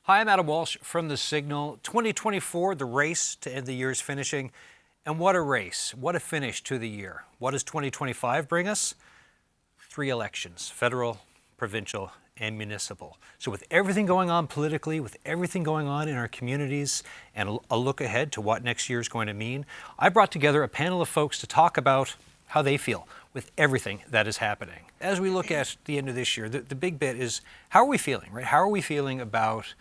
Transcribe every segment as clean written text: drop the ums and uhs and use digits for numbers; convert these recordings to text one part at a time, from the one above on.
Hi, I'm Adam Walsh from The Signal. 2024, the race to end the year is finishing. And what a race, what a finish to the year. What does 2025 bring us? 3 elections, federal, provincial, and municipal. So with everything going on politically, with everything going on in our communities, and a look ahead to what next year is going to mean, I brought together a panel of folks to talk about how they feel with everything that is happening. As we look at the end of this year, the big bit is, how are we feeling, right? How are we feeling about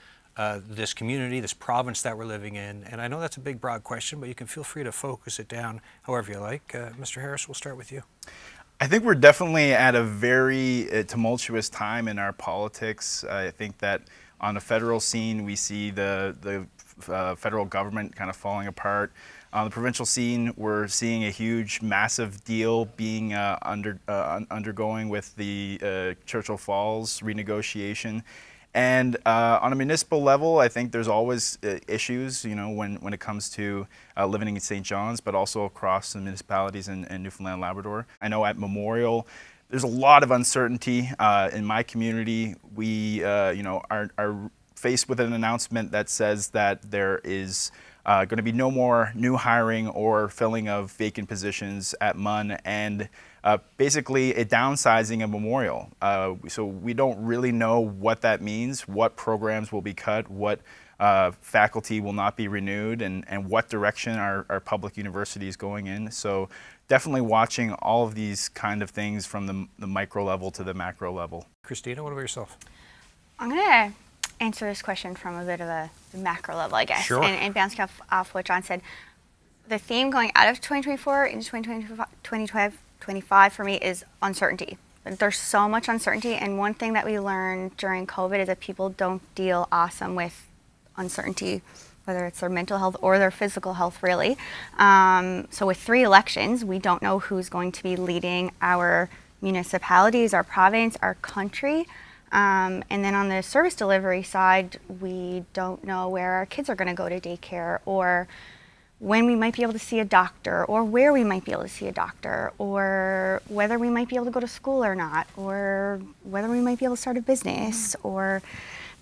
this community, this province that we're living in? And I know that's a big, broad question, but you can feel free to focus it down however you like. Mr. Harris, we'll start with you. I think we're definitely at a very tumultuous time in our politics. I think that on the federal scene, we see the federal government kind of falling apart. On the provincial scene, we're seeing a huge, massive deal being undergoing with the Churchill Falls renegotiation. And on a municipal level, I think there's always issues, you know, when it comes to living in St. John's, but also across the municipalities in Newfoundland and Labrador. I know at Memorial, there's a lot of uncertainty. In my community, we are faced with an announcement that says that there is going to be no more new hiring or filling of vacant positions at MUN, and basically a downsizing of Memorial. So we don't really know what that means, what programs will be cut, what faculty will not be renewed, and what direction our public university is going in. So definitely watching all of these kind of things from the micro level to the macro level. Christina, what about yourself? I'm going to answer this question from a bit of a macro level, I guess. Sure. And bouncing off what John said, the theme going out of 2024 into 2025 for me is uncertainty. There's so much uncertainty, and one thing that we learned during COVID is that people don't deal awesome with uncertainty, whether it's their mental health or their physical health, really. So with 3 elections, we don't know who's going to be leading our municipalities, our province, our country. And then on the service delivery side, we don't know where our kids are going to go to daycare, or when we might be able to see a doctor, or where we might be able to see a doctor, or whether we might be able to go to school or not, or whether we might be able to start a business, or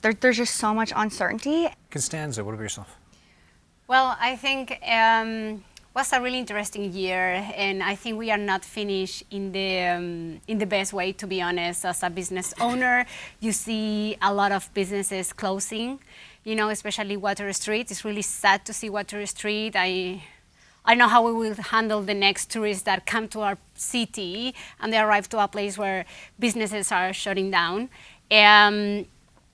there's just so much uncertainty. Constanza, what about yourself? Well, I think was a really interesting year, and I think we are not finished in the best way, to be honest. As a business owner, you see a lot of businesses closing, you know, especially Water Street. It's really sad to see Water Street. I know how we will handle the next tourists that come to our city and they arrive to a place where businesses are shutting down.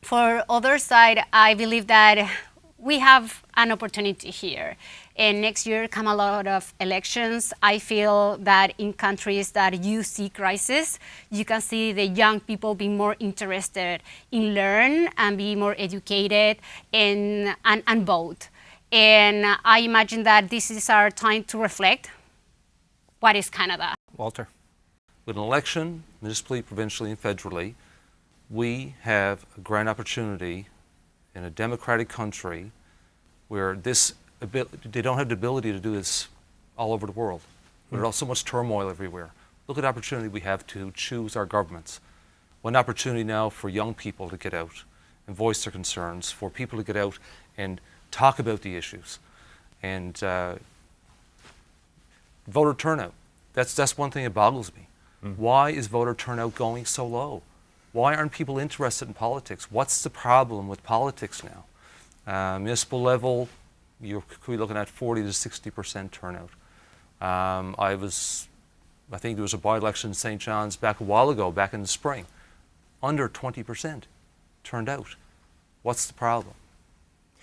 For other side, I believe that we have an opportunity here. And next year come a lot of elections. I feel that in countries that you see crisis, you can see the young people being more interested in learn and be more educated and vote. And I imagine that this is our time to reflect what is Canada. Walter. With an election, municipally, provincially, and federally, we have a grand opportunity in a democratic country where they don't have the ability to do this all over the world. There's also so much turmoil everywhere. Look at the opportunity we have to choose our governments. One opportunity now for young people to get out and voice their concerns, for people to get out and talk about the issues. And voter turnout, that's one thing that boggles me. Why is voter turnout going so low? Why aren't people interested in politics? What's the problem with politics now? Municipal level, you could be looking at 40 to 60% turnout. I think there was a by-election in St. John's back a while ago, back in the spring. Under 20% turned out. What's the problem?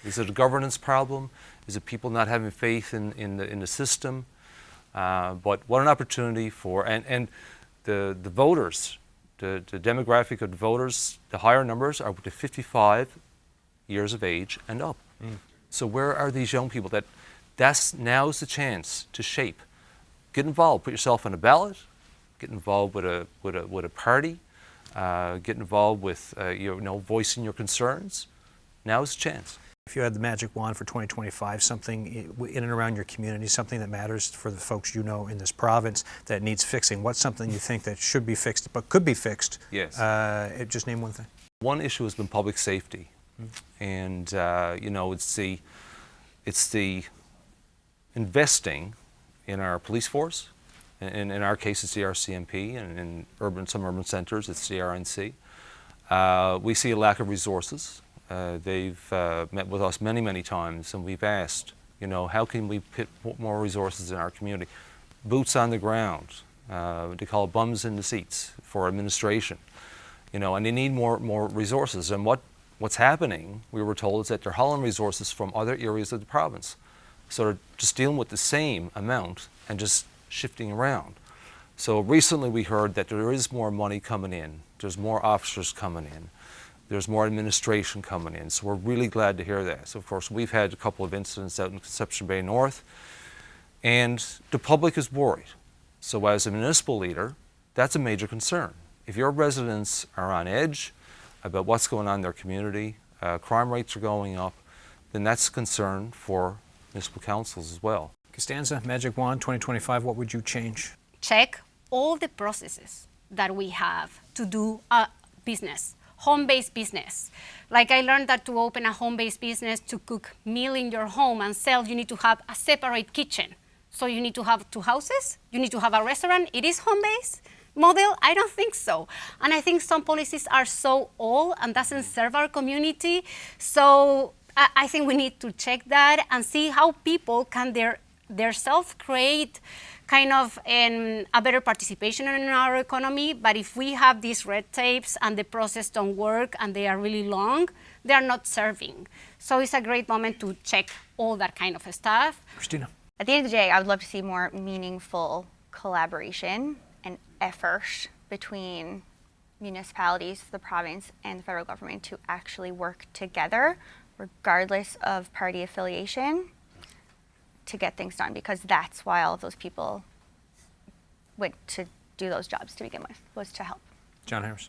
Is it a governance problem? Is it people not having faith in the system? But what an opportunity for, and the voters, the demographic of the voters, the higher numbers are to 55 years of age and up. So where are these young people? Now's the chance to shape. Get involved. Put yourself on a ballot. Get involved with a party. Get involved with voicing your concerns. Now's the chance. If you had the magic wand for 2025, something in and around your community, something that matters for the folks you know in this province that needs fixing, what's something you think that should be fixed but could be fixed? Yes. Just name one thing. One issue has been public safety. And it's the investing in our police force. In our case, it's the RCMP, and in some urban centers, it's the RNC. We see a lack of resources. They've met with us many, many times, and we've asked, how can we put more resources in our community? Boots on the ground. They call it bums in the seats for administration. And they need more resources. And what's happening, we were told, is that they're hauling resources from other areas of the province. So they're just dealing with the same amount and just shifting around. So recently we heard that there is more money coming in. There's more officers coming in. There's more administration coming in. So we're really glad to hear that. So of course, we've had a couple of incidents out in Conception Bay North, and the public is worried. So as a municipal leader, that's a major concern. If your residents are on edge about what's going on in their community, crime rates are going up, then that's a concern for municipal councils as well. Costanza, Magic Wand, 2025, what would you change? Check all the processes that we have to do a business, home-based business. Like I learned that to open a home-based business, to cook meal in your home and sell, you need to have a separate kitchen. So you need to have 2 houses, you need to have a restaurant. It is home-based model? I don't think so. And I think some policies are so old and doesn't serve our community. So I think we need to check that and see how people can their self create kind of a better participation in our economy. But if we have these red tapes and the process don't work and they are really long, they are not serving. So it's a great moment to check all that kind of stuff. Christina. At the end of the day, I would love to see more meaningful collaboration and effort between municipalities, the province, and the federal government to actually work together, regardless of party affiliation, to get things done, because that's why all of those people went to do those jobs to begin with, was to help. John Harris.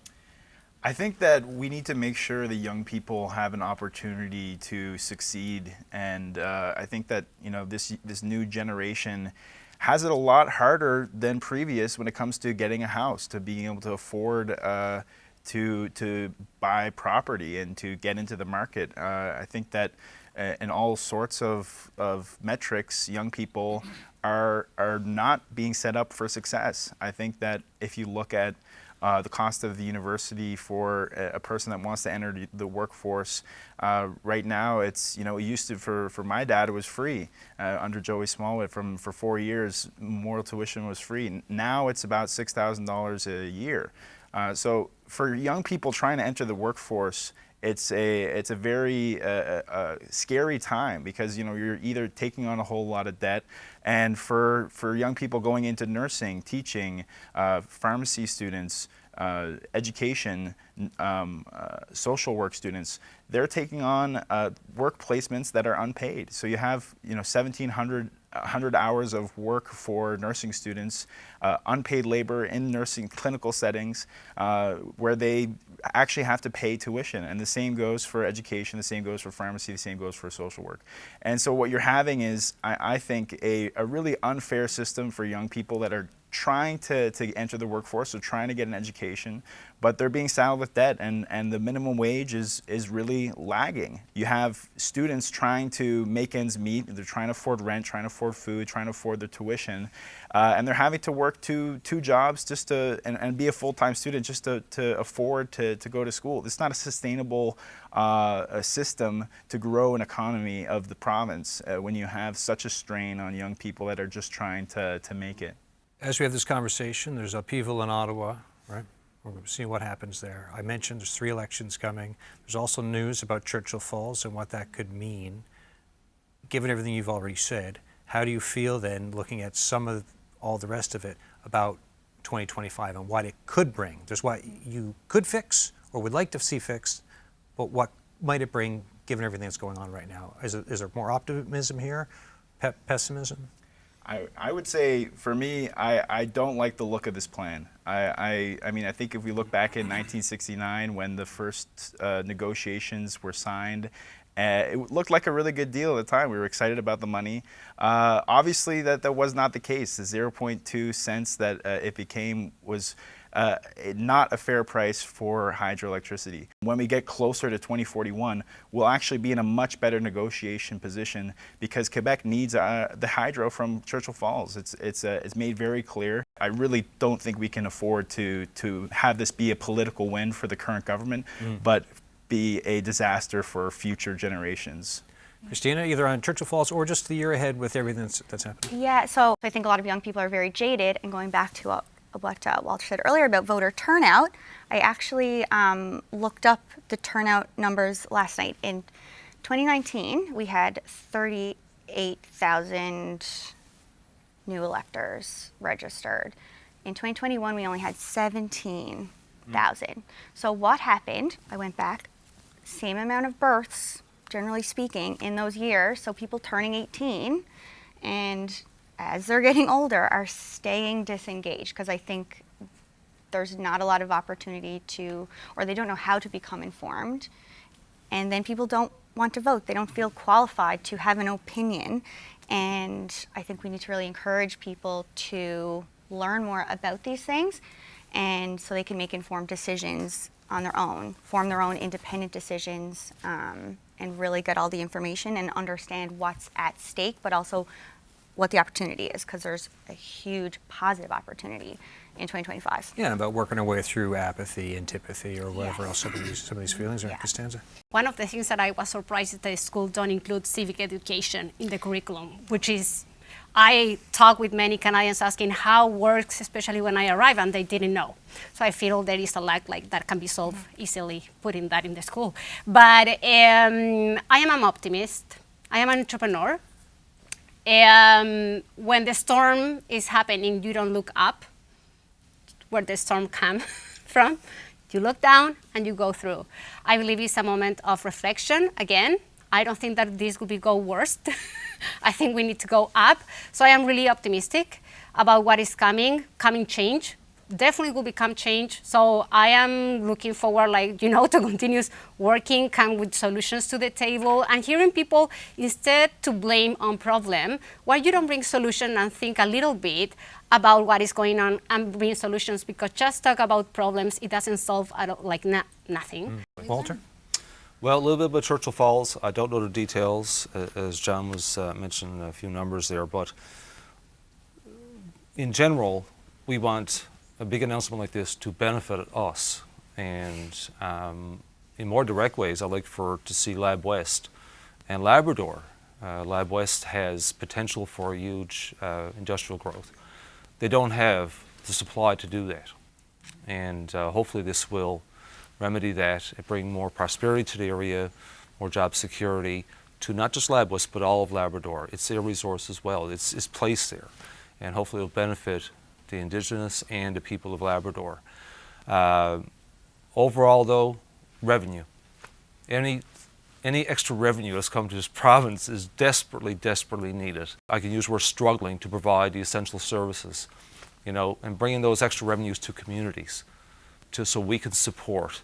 I think that we need to make sure the young people have an opportunity to succeed, and I think that this new generation has it a lot harder than previous when it comes to getting a house, to being able to afford to buy property and to get into the market. I think that in all sorts of metrics, young people are not being set up for success. I think that if you look at the cost of the university for a person that wants to enter the workforce, right now it's, it used to, for my dad, it was free. Under Joey Smallwood, for 4 years, memorial tuition was free. Now it's about $6,000 a year. So for young people trying to enter the workforce, it's a very scary time, because you're either taking on a whole lot of debt, and for young people going into nursing, teaching, pharmacy students, education, social work students, they're taking on work placements that are unpaid. So you have 1,700 hours of work for nursing students, unpaid labor in nursing clinical settings, where they actually have to pay tuition. And the same goes for education, the same goes for pharmacy, the same goes for social work. And so what you're having is, I think, a really unfair system for young people that are trying to enter the workforce, or trying to get an education, but they're being saddled with debt, and the minimum wage is really lagging. You have students trying to make ends meet, they're trying to afford rent, trying to afford food, trying to afford their tuition, and they're having to work two jobs just to, and be a full-time student just to afford to go to school. It's not a sustainable a system to grow an economy of the province when you have such a strain on young people that are just trying to make it. As we have this conversation, there's upheaval in Ottawa, right? We're going to see what happens there. I mentioned there's 3 elections coming. There's also news about Churchill Falls and what that could mean. Given everything you've already said, how do you feel then, looking at some of all the rest of it, about 2025 and what it could bring? There's what you could fix or would like to see fixed, but what might it bring given everything that's going on right now? Is there more optimism here, pessimism? I would say, for me, I don't like the look of this plan. I mean, I think if we look back in 1969, when the first negotiations were signed, it looked like a really good deal at the time. We were excited about the money. Obviously, that was not the case. The 0.2 cents that it became was not a fair price for hydroelectricity. When we get closer to 2041, we'll actually be in a much better negotiation position because Quebec needs the hydro from Churchill Falls. It's made very clear. I really don't think we can afford to have this be a political win for the current government, but be a disaster for future generations. Christina, either on Churchill Falls or just the year ahead with everything that's happening? Yeah, so I think a lot of young people are very jaded, and going back to what Walsh said earlier about voter turnout, I actually looked up the turnout numbers last night. In 2019, we had 38,000 new electors registered. In 2021, we only had 17,000. So what happened? I went back, same amount of births, generally speaking, in those years, so people turning 18, and as they're getting older, are staying disengaged because I think there's not a lot of opportunity to, or they don't know how to become informed, and then people don't want to vote. They don't feel qualified to have an opinion, and I think we need to really encourage people to learn more about these things, and so they can make informed decisions on their own, form their own independent decisions, and really get all the information and understand what's at stake, but also what the opportunity is, because there's a huge positive opportunity in 2025. Yeah, and about working our way through apathy, antipathy, or whatever else some of these feelings are. Costanza? One of the things that I was surprised is that schools don't include civic education in the curriculum, which is, I talk with many Canadians asking how it works, especially when I arrive, and they didn't know. So I feel there is a lack that can be solved easily, putting that in the school. But I am an optimist. I am an entrepreneur. When the storm is happening, you don't look up where the storm comes from. You look down and you go through. I believe it's a moment of reflection. Again, I don't think that this will go worse. I think we need to go up. So I am really optimistic about what is coming change. Definitely will become change. So I am looking forward, to continue working, come with solutions to the table, and hearing people, instead to blame on problem, why you don't bring solution and think a little bit about what is going on and bring solutions, because just talk about problems, it doesn't solve nothing. Walter? Well, a little bit about Churchill Falls. I don't know the details, as John was mentioning a few numbers there, but in general, we want a big announcement like this to benefit us. And in more direct ways, I'd like to see Lab West and Labrador. Lab West has potential for huge industrial growth. They don't have the supply to do that. And hopefully this will remedy that and bring more prosperity to the area, more job security to not just Lab West, but all of Labrador. It's their resource as well. It's placed there. And hopefully it'll benefit the Indigenous and the people of Labrador. Overall, though, revenue. Any extra revenue that's come to this province is desperately, desperately needed. I can use the word struggling to provide the essential services, and bringing those extra revenues to communities so we can support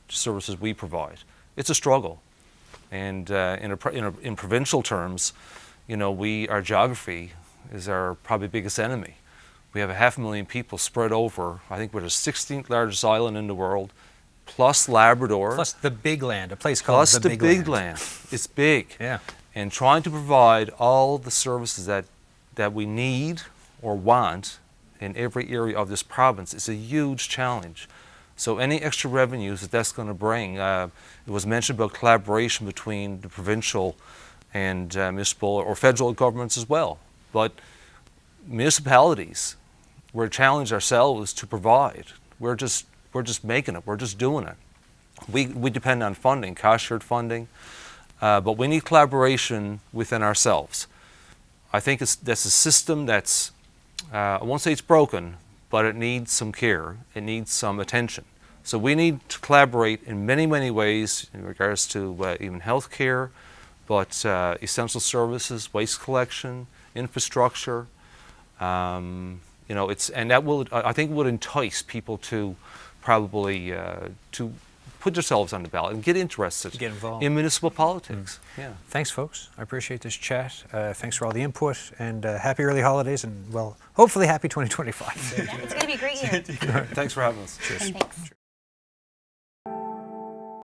the services we provide. It's a struggle. And in provincial terms, our geography is our probably biggest enemy. We have 500,000 people spread over, I think we're the 16th largest island in the world, plus Labrador. Plus the big land, a place called the big land. It's big. Yeah. And trying to provide all the services that we need or want in every area of this province is a huge challenge. So any extra revenues that's going to bring, it was mentioned about collaboration between the provincial and municipal or federal governments as well. But municipalities, we're challenged ourselves to provide. We're just making it. We're just doing it. We depend on funding, cost-shared funding, but we need collaboration within ourselves. I think that's a system that's, I won't say it's broken, but it needs some care. It needs some attention. So we need to collaborate in many, many ways in regards to even healthcare, but essential services, waste collection, infrastructure. I think it would entice people to probably to put yourselves on the ballot and get interested Get involved. in municipal politics. Yeah. Thanks, folks. I appreciate this chat. Thanks for all the input, and happy early holidays, and well, hopefully happy 2025. It's going to be a great year. Thanks for having us. Thanks.